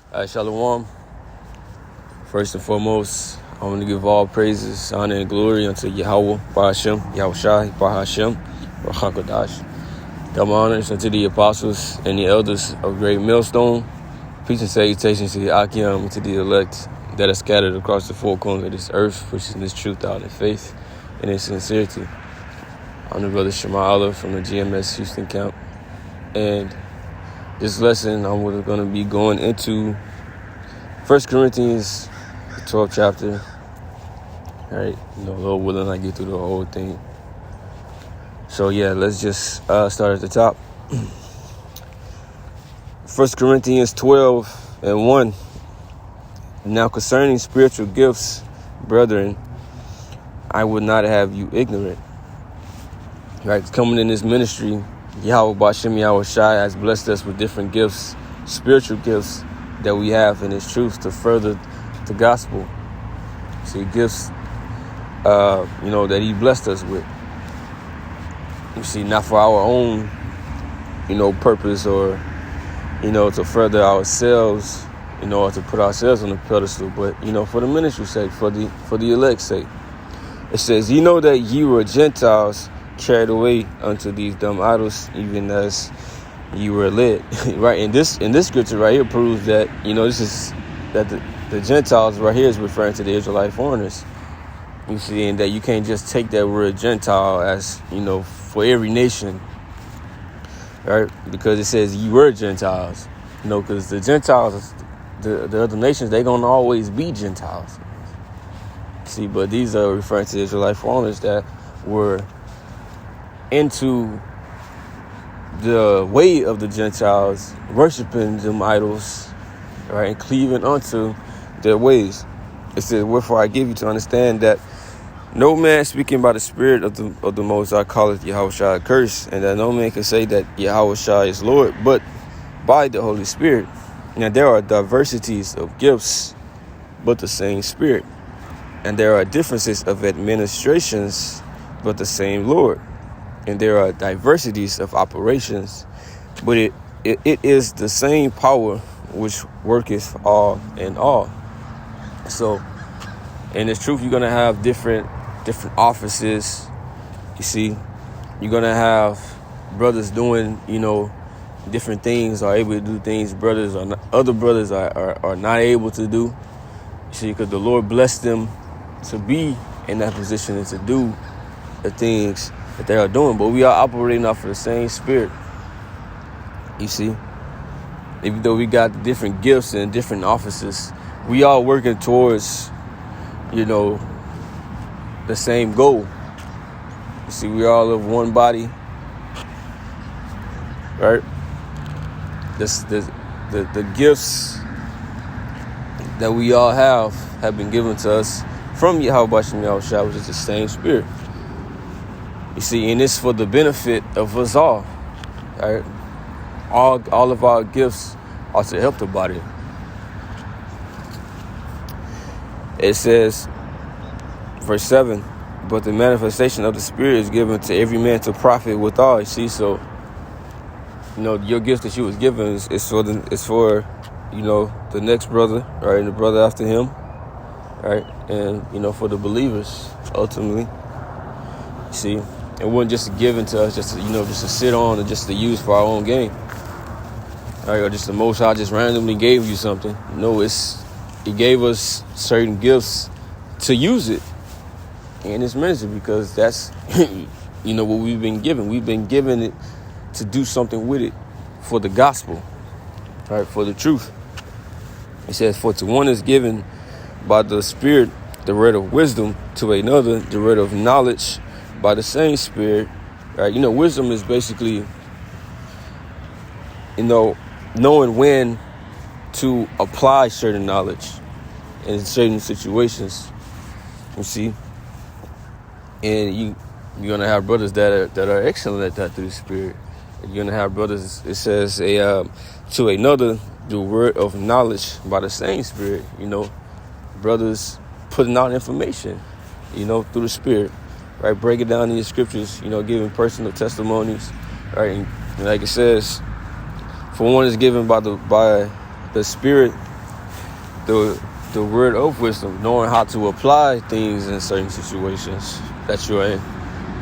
Shalom. First and foremost, I want to give all praises, honor, and glory unto Yahweh, Bahashem, Yahushai, Bahashem, Rachakadash. Double honors unto the apostles and the elders of Great Millstone. Peace and salutations to the Akim and to the elect that are scattered across the four corners of this earth, pushing this truth out in faith and in sincerity. I'm the brother Shema Allah from the GMS Houston camp. And this lesson, I'm going to be going into 1 Corinthians, the 12th chapter. All right, Lord willing, I get through the whole thing. So yeah, let's just start at the top. 1 Corinthians 12:1. Now concerning spiritual gifts, brethren, I would not have you ignorant. Right, coming in this ministry, Yahweh Bashem Yahushai has blessed us with different gifts, spiritual gifts that we have in His truth to further the gospel. See, gifts, that He blessed us with. You see, not for our own, purpose or, to further ourselves, or to put ourselves on the pedestal, but, for the ministry's sake, for the elect's sake. It says, you know that ye were Gentiles carried away unto these dumb idols, even as you were led. Right, in this scripture right here proves that, this is that the Gentiles right here is referring to the Israelite foreigners. You see, and that you can't just take that word Gentile as, for every nation, right? Because it says you were Gentiles, because the Gentiles, the other nations, they're going to always be Gentiles. See, but these are referring to the Israelite foreigners that were into the way of the Gentiles, worshiping them idols, right, and cleaving unto their ways. It says, wherefore I give you to understand that no man speaking by the Spirit of the Most High calleth Yahushua accursed, and that no man can say that Yahushua is Lord, but by the Holy Spirit. Now there are diversities of gifts, but the same Spirit. And there are differences of administrations, but the same Lord. And there are diversities of operations, but it is the same power which worketh all in all. So, in this truth, you're going to have different offices. You see, you're going to have brothers doing, different things, are able to do things other brothers are not able to do. You see, because the Lord blessed them to be in that position and to do the things that they are doing. But we are operating off of the same Spirit. You see, even though we got different gifts and different offices, we are working towards, the same goal. You see, we all of one body, right? The gifts that we all have been given to us from Yahweh Bashem Yahushua, which is the same Spirit. You see, and it's for the benefit of us all, right? All of our gifts are to help the body. It says, verse 7, but the manifestation of the Spirit is given to every man to profit withal. You see, so, your gift that you was given is for the next brother, right, and the brother after him, right, and, for the believers, ultimately. You see, it wasn't just given to us just to sit on and just to use for our own gain, right, or just the Most High just randomly gave you something. No, He gave us certain gifts to use it in His ministry, because that's, what we've been given. We've been given it to do something with it for the gospel, right, for the truth. It says, for to one is given by the Spirit the word of wisdom, to another the word of knowledge by the same Spirit, right? Wisdom is basically, knowing when to apply certain knowledge in certain situations. You see, and you're gonna have brothers that are excellent at that through the Spirit. You're gonna have brothers. It says, to another the word of knowledge by the same Spirit. Brothers putting out information, through the Spirit, right? Break it down in the scriptures. Giving personal testimonies, right? And like it says, for one is given by the Spirit the word of wisdom, knowing how to apply things in certain situations that you're in.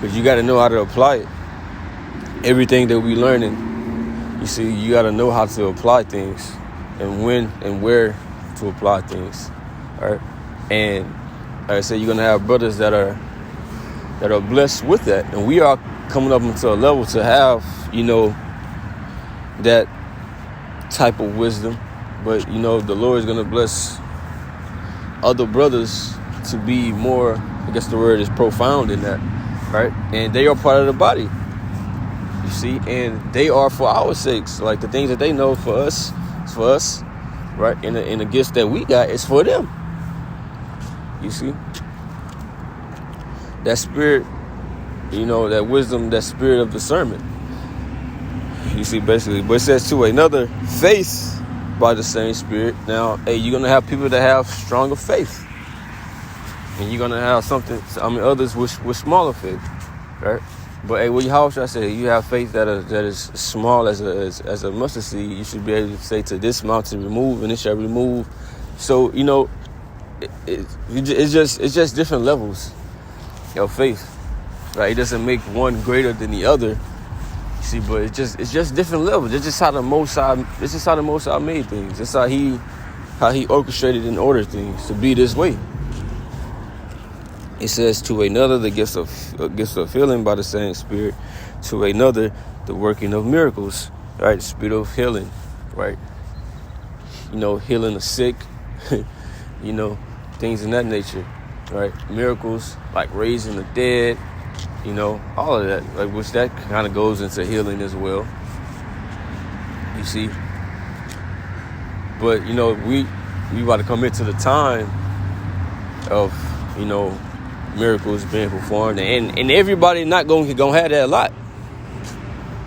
Because you got to know how to apply it. Everything that we learning, you see, you got to know how to apply things and when and where to apply things. All right. And like I said, you're going to have brothers that are blessed with that. And we are coming up into a level to have, that type of wisdom. But, the Lord is going to bless other brothers to be more, I guess the word is profound in that, right? And they are part of the body, you see, and they are for our sakes. Like the things that they know for us, it's for us, right? And the gifts that we got is for them, you see. That spirit, that wisdom, that spirit of discernment, you see, basically. But it says to another, faith by the same spirit. Now, you're going to have people that have stronger faith. And you're going to have others with smaller faith. Right? But, how should I say? You have faith that is small as a mustard seed. You should be able to say to this mountain, remove, and it shall remove. So, it's just different levels of faith. Right? It doesn't make one greater than the other. See, but it's just different levels. It's just how the Most High made things. It's how he orchestrated and ordered things to be this way. It says to another the gifts of healing by the same Spirit, to another the working of miracles, right? The spirit of healing, right? Healing the sick, things in that nature, right? Miracles like raising the dead. All of that, like which that kind of goes into healing as well. You see, but we about to come into the time of miracles being performed, and everybody not gonna have that a lot.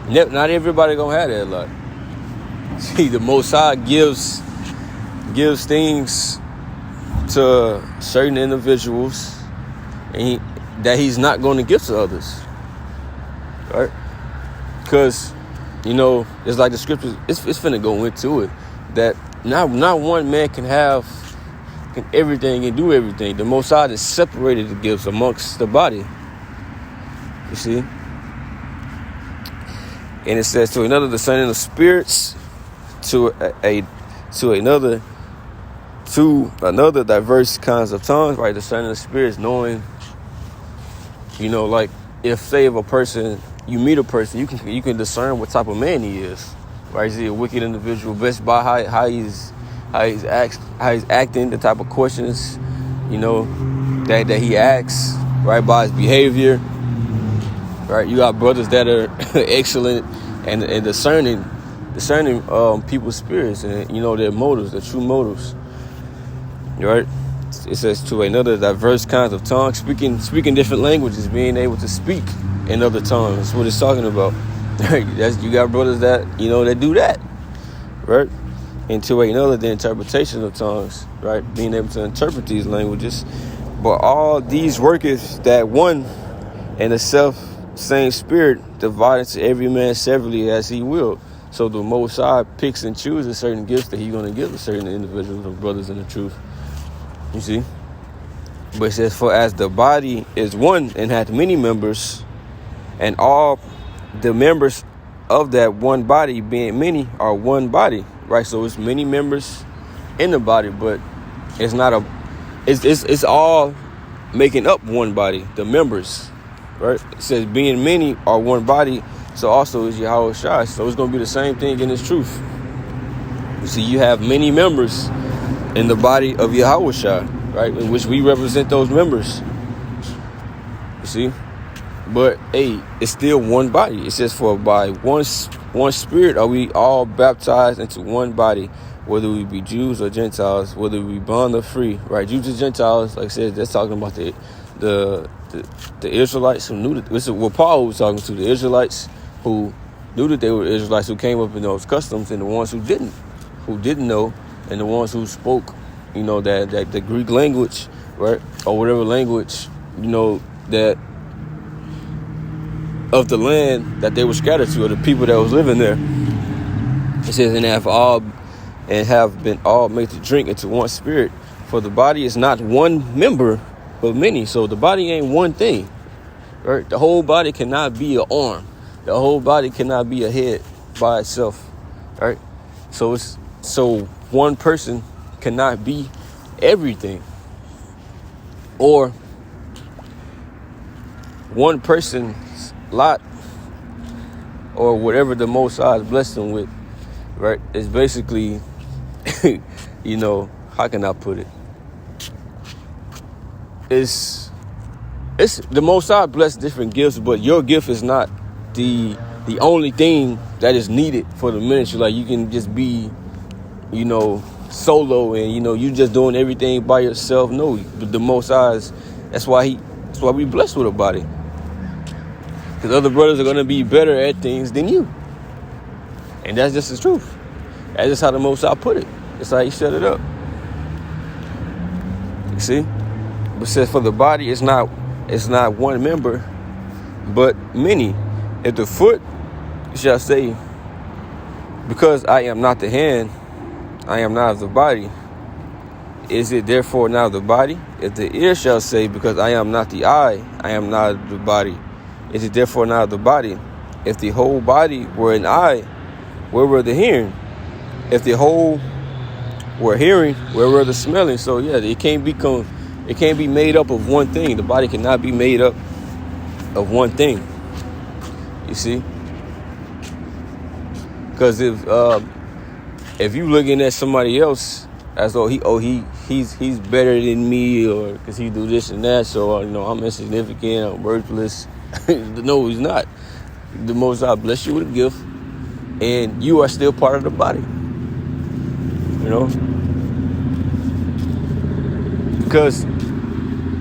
Not everybody gonna have that a lot. See, the Most High gives things to certain individuals, and that he's not going to give to others, right? Because, it's like the scriptures, it's finna go into it, that not one man can everything and do everything. The Most High has separated the gifts amongst the body, you see? And it says to another, the discerning of spirits, to another, diverse kinds of tongues, right? Discerning of spirits, knowing, like if you meet a person, you can discern what type of man he is, right? Is he a wicked individual based by how he's acting, the type of questions, that he asks, right? By his behavior, right? You got brothers that are excellent and discerning people's spirits and their motives, their true motives, right? It says to another diverse kinds of tongues, speaking different languages, being able to speak in other tongues. That's what it's talking about. You got brothers that that do that, right? And to another, the interpretation of tongues, right? Being able to interpret these languages. But all these worketh that one and the same spirit divided to every man severally as he will. So the Most High picks and chooses certain gifts that he's going to give to certain individuals or brothers in the truth. You see? But it says, for as the body is one and hath many members, and all the members of that one body being many are one body, right? So it's many members in the body, but it's not it's all making up one body, the members, right? It says being many are one body, so also is Yahweh Shai. So it's going to be the same thing in this truth. You see, you have many members in the body of Yahweh Shai, right? In which we represent those members. You see? But, it's still one body. It says, for by one spirit are we all baptized into one body, whether we be Jews or Gentiles, whether we be bond or free, right? Jews and Gentiles, like I said, that's talking about the Israelites who knew that. This is what Paul was talking to, the Israelites who knew that they were Israelites, who came up in those customs, and the ones who didn't know, and the ones who spoke, that the Greek language, right, or whatever language, that of the land that they were scattered to, or the people that was living there. It says, and have all and have been all made to drink into one spirit. For the body is not one member, but many. So the body ain't one thing, right? The whole body cannot be an arm. The whole body cannot be a head by itself, right? So one person cannot be everything, or one person's lot, or whatever the Most High has blessed them with, right? Is basically, how can I put it? It's the Most High blessed different gifts, but your gift is not the only thing that is needed for the ministry. Like, you can just be, solo, and you just doing everything by yourself. No, the Most High that's why we blessed with a body, because other brothers are gonna be better at things than you, and that's just the truth. That's just how the Most High put it. That's how He set it up. You see, but it says, for the body it's not one member, but many. If the foot shall say, because I am not the hand, I am not of the body, is it therefore not of the body? If the ear shall say, because I am not the eye, I am not of the body, is it therefore not of the body? If the whole body were an eye, where were the hearing? If the whole were hearing, where were the smelling? So yeah, it can't be made up of one thing. The body cannot be made up of one thing. You see? Because if you looking at somebody else as though he's better than me, or because he do this and that, so I'm insignificant, I'm worthless. No, he's not. The Most High bless you with a gift, and you are still part of the body. Because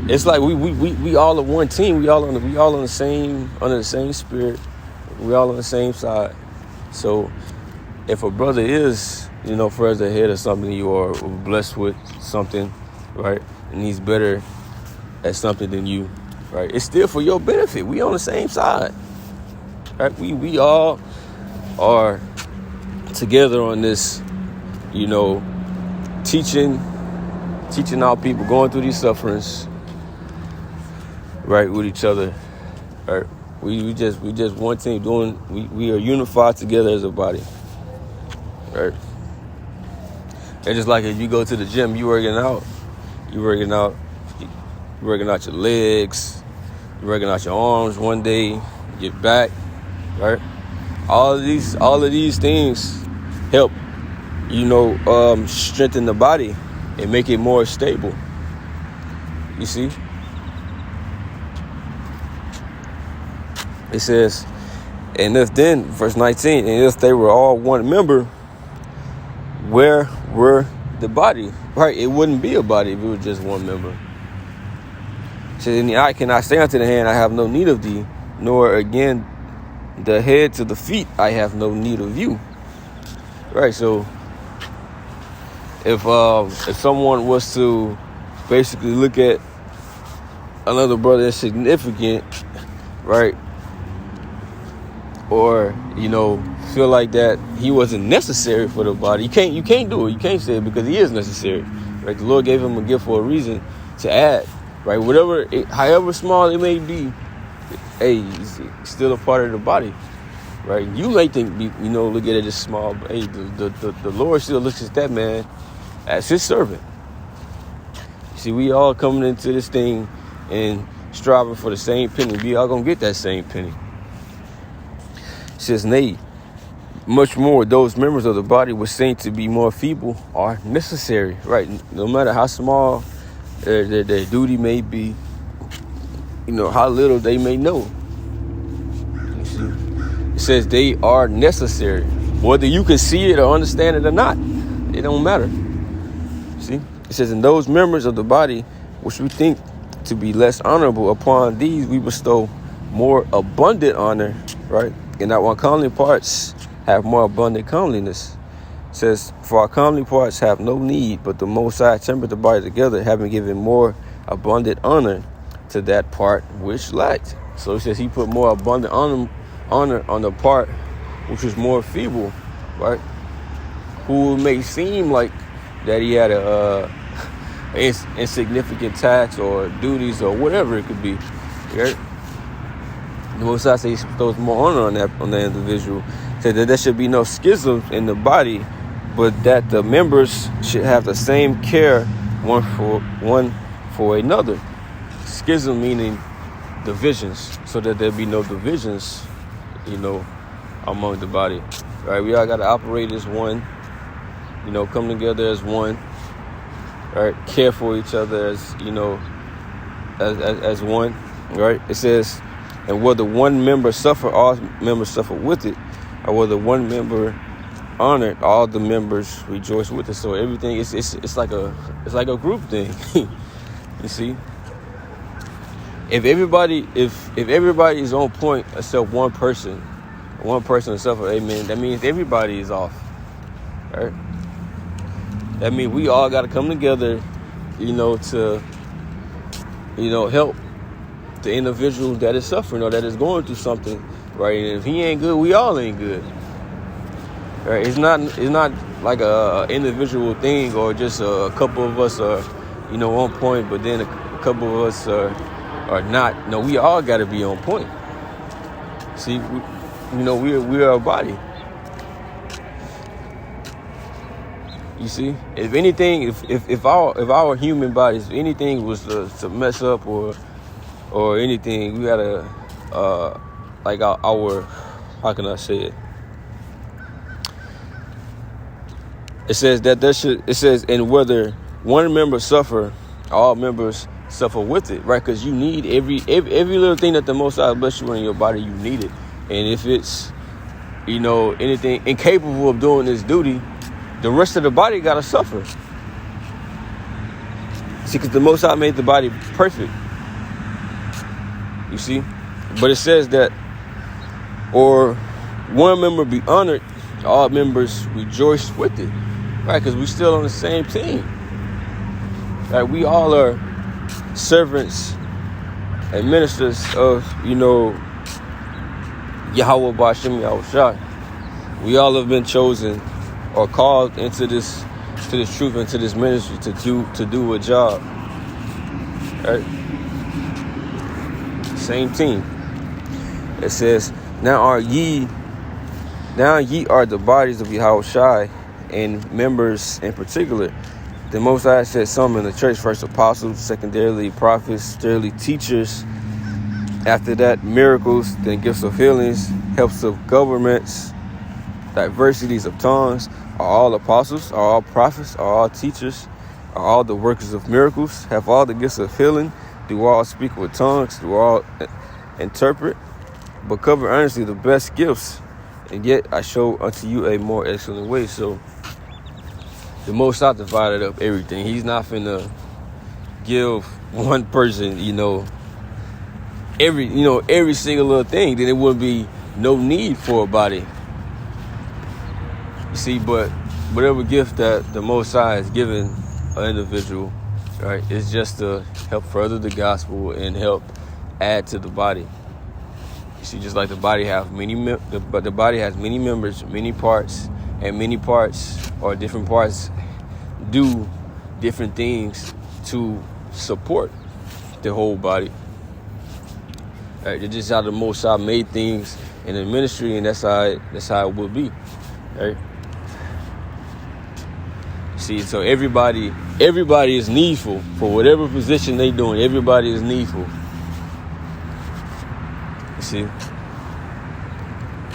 it's like we all are one team. We all under the same spirit. We all on the same side. So if a brother is, further ahead of something, you are blessed with something, right, and he's better at something than you, right, it's still for your benefit. We on the same side, right? We all are together on this, teaching our people, going through these sufferings, right, with each other, right? We just one team we are unified together as a body, right? And just like if you go to the gym, you working out your legs, you're working out your arms one day, your back, right? All of these things help, strengthen the body and make it more stable. You see? It says, and if then, verse 19, and if they were all one member, where were the body? Right, it wouldn't be a body if it was just one member. It says, and the eye cannot say unto the hand, I have no need of thee, nor again the head to the feet, I have no need of you. Right, so if someone was to basically look at another brother as significant, right, or feel like that he wasn't necessary for the body, you can't do it. You can't say it, because he is necessary, right? The Lord gave him a gift for a reason to add, right? However small it may be, hey, he's still a part of the body, right? You may think, look at it as small, but hey, the Lord still looks at that man as his servant. See, we all coming into this thing and striving for the same penny. We all gonna get that same penny. It says, nay, much more, those members of the body which seem to be more feeble are necessary, right? No matter how small their duty may be, how little they may know. You see, it says they are necessary, whether you can see it or understand it or not. It don't matter. See, it says, in those members of the body which we think to be less honorable, upon these we bestow more abundant honor, right? And our comely parts have more abundant comeliness. It says, for our comely parts have no need, but the Most High tempered the body together, having given more abundant honor to that part which lacked. So it says he put more abundant honor on the part which was more feeble, right? who may seem like that he had a insignificant tasks or duties or whatever it could be. Right? The Most High says he bestows more honor on that individual. Said that there should be no schisms in the body, but that the members should have the same care one for another. Schism meaning divisions, so that there be no divisions, among the body. Right? We all got to operate as one. Come together as one. Right? Care for each other as as one. Right? It says, and whether one member suffer, all members suffer with it, or whether one member honored, all the members rejoice with it. So everything it's like a group thing. You see, if everybody is on point except one person is suffer, amen, that means everybody is off. Right? That means we all got to come together, to help the individual that is suffering or that is going through something, right? And if he ain't good, we all ain't good, right? It's not like a individual thing or just a couple of us are, on point, but then a couple of us are not. No, we all got to be on point. See, we are a body. You see, if anything, if our human bodies, if anything was to mess up or anything, we gotta like our how can I say it? It says and whether one member suffer, all members suffer with it, right? Because you need every little thing that the Most High bless you in your body, you need it. And if it's anything incapable of doing this duty, the rest of the body gotta suffer. See, because the Most High made the body perfect. You see? But it says that, or one member be honored, all members rejoice with it. Right? Because we still on the same team. Right? We all are servants and ministers of, Yahweh B'Shem Yahushua. We all have been chosen or called into this truth, into this ministry to do a job. Right? Same team. It says, now ye are the bodies of Yahushua, and members in particular. The Most High said some in the church, first apostles, secondarily prophets, thirdly teachers, after that miracles, then gifts of healings, helps of governments, diversities of tongues. Are all apostles, are all prophets, are all teachers, are all the workers of miracles, have all the gifts of healing, do all speak with tongues, do all interpret, but cover earnestly the best gifts, and yet I show unto you a more excellent way. So the Most High divided up everything. He's not finna give one person, every single little thing. Then it wouldn't be no need for a body. You see, but whatever gift that the Most High has given an individual, right, it's just to help further the gospel and help add to the body. You see, just like the body has many members, many parts, and many parts or different parts do different things to support the whole body. Right? It's just how the Most High made things in the ministry, and that's how it will be. Right? See, so everybody is needful for whatever position they doing. Everybody is needful. You see,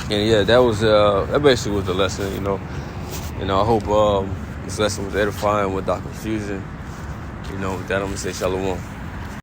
and yeah, that basically was the lesson. I hope this lesson was edifying without confusion. With that, I'm gonna say shalom.